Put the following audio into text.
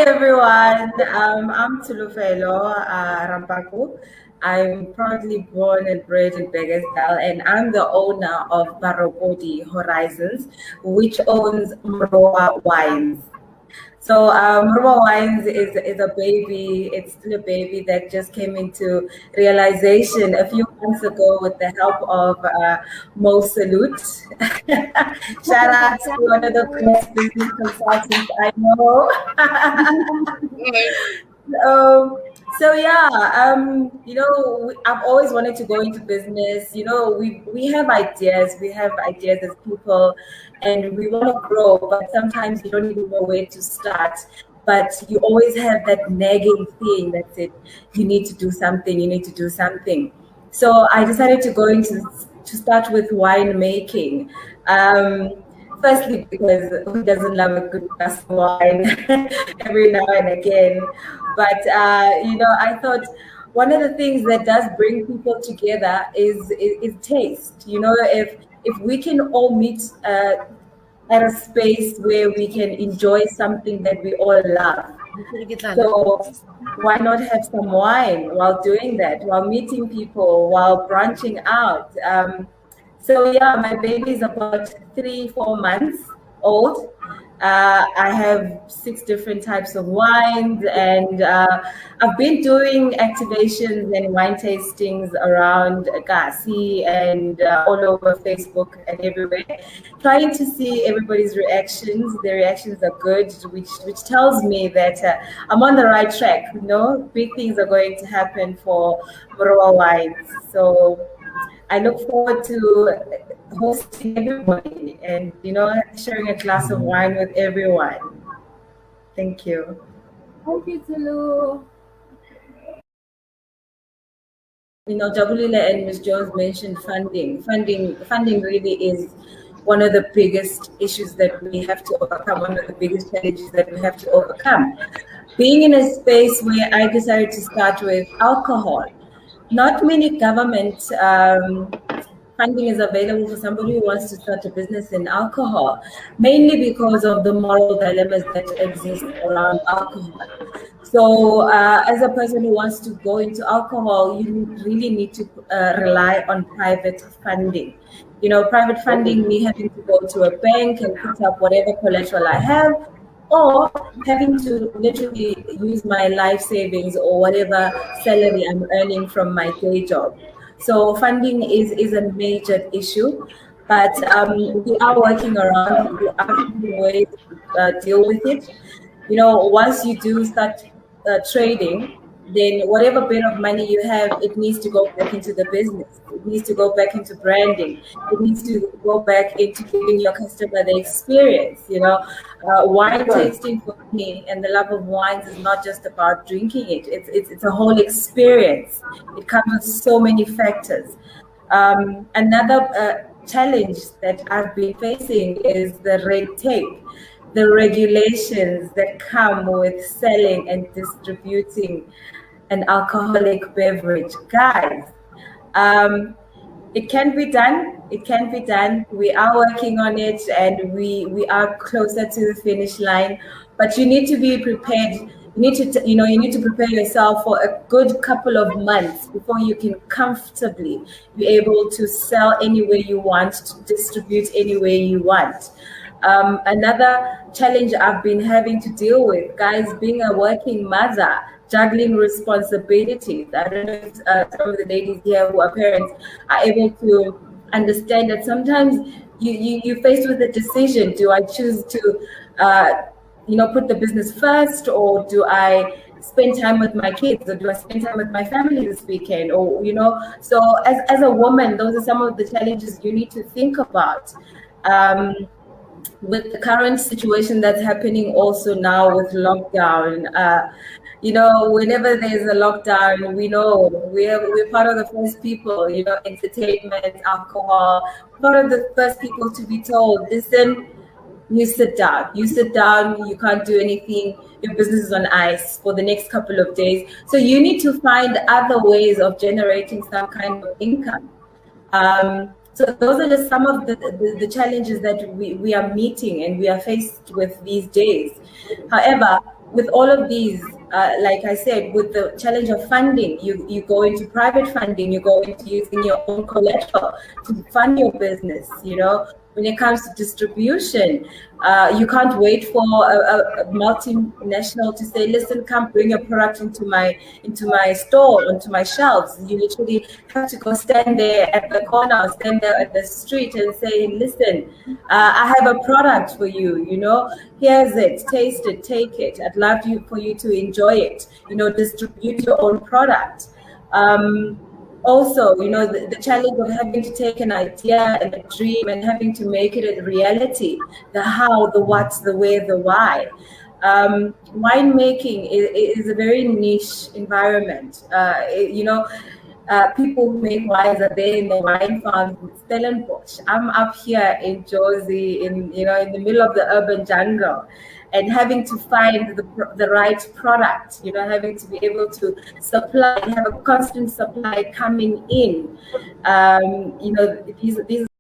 everyone. I'm Tsholo Rampaku. I'm proudly born and bred in Begesdal, and I'm the owner of Barokodi Horizons, which owns Morowa Wines. So Morowa Wines is a baby. It's still a baby that just came into realization a few months ago with the help of Mo Salute. Shout out to one of the best business consultants I know. Um, so yeah, I've always wanted to go into business. We have ideas. We have ideas as people, and we want to grow. But sometimes you don't even know where to start. But you always have that nagging thing that said you need to do something. You need to do something. So I decided to start with wine making. Firstly, because who doesn't love a good glass of wine every now and again? But I thought one of the things that does bring people together is taste. If we can all meet at a space where we can enjoy something that we all love, so why not have some wine while doing that, while meeting people, while branching out? So yeah, my baby is about 3-4 months old. I have 6 different types of wines, and I've been doing activations and wine tastings around Kasi and all over Facebook and everywhere, trying to see everybody's reactions. Their reactions are good, which tells me that I'm on the right track. Big things are going to happen for Morowa Wines. So I look forward to hosting everybody and sharing a glass of wine with everyone. Thank you. Thank you, Tsholo. Jabulile and Ms. Jones mentioned funding. Funding really is one of the biggest issues that we have to overcome, one of the biggest challenges that we have to overcome. Being in a space where I decided to start with alcohol, not many government funding is available for somebody who wants to start a business in alcohol, mainly because of the moral dilemmas that exist around alcohol. So as a person who wants to go into alcohol, you really need to rely on private funding. Private funding, me having to go to a bank and put up whatever collateral I have, or having to literally use my life savings or whatever salary I'm earning from my day job. So funding is a major issue, but we are working around, we are finding ways to deal with it. Once you do start trading, then whatever bit of money you have, it needs to go back into the business. It needs to go back into branding. It needs to go back into giving your customer the experience. Wine tasting for me and the love of wines is not just about drinking it. It's a whole experience. It covers so many factors. Another challenge that I've been facing is the red tape, the regulations that come with selling and distributing an alcoholic beverage. Guys, it can be done. It can be done. We are working on it, and we are closer to the finish line. But you need to be prepared. You need to prepare yourself for a good couple of months before you can comfortably be able to sell anywhere you want, to distribute anywhere you want. Another challenge I've been having to deal with, guys, being a working mother, juggling responsibilities. I don't know if some of the ladies here who are parents are able to understand that sometimes you're faced with a decision. Do I choose to, put the business first, or do I spend time with my kids, or do I spend time with my family this weekend? Or, so as a woman, those are some of the challenges you need to think about. With the current situation that's happening also now with lockdown, whenever there's a lockdown, we know we're part of the first people, entertainment, alcohol, part of the first people to be told, listen, you sit down, you can't do anything, your business is on ice for the next couple of days. So you need to find other ways of generating some kind of income. So those are just some of the challenges that we are meeting and we are faced with these days. However, with all of these, like I said, with the challenge of funding, you go into private funding, you go into using your own collateral to fund your business. When it comes to distribution, you can't wait for a multinational to say, listen, come bring your product into my store, onto my shelves. You literally have to go stand there at the corner, or stand there at the street and say, listen, I have a product for you, here's it, taste it, take it. I'd love for you to enjoy it, distribute your own product. Also, the challenge of having to take an idea and a dream and having to make it a reality, the how, the what, the where, the why. Winemaking is a very niche environment. People who make wines are there in the wine farms in Stellenbosch. I'm up here in Jersey, in the middle of the urban jungle, and having to find the right product. Having to be able to supply, have a constant supply coming in. These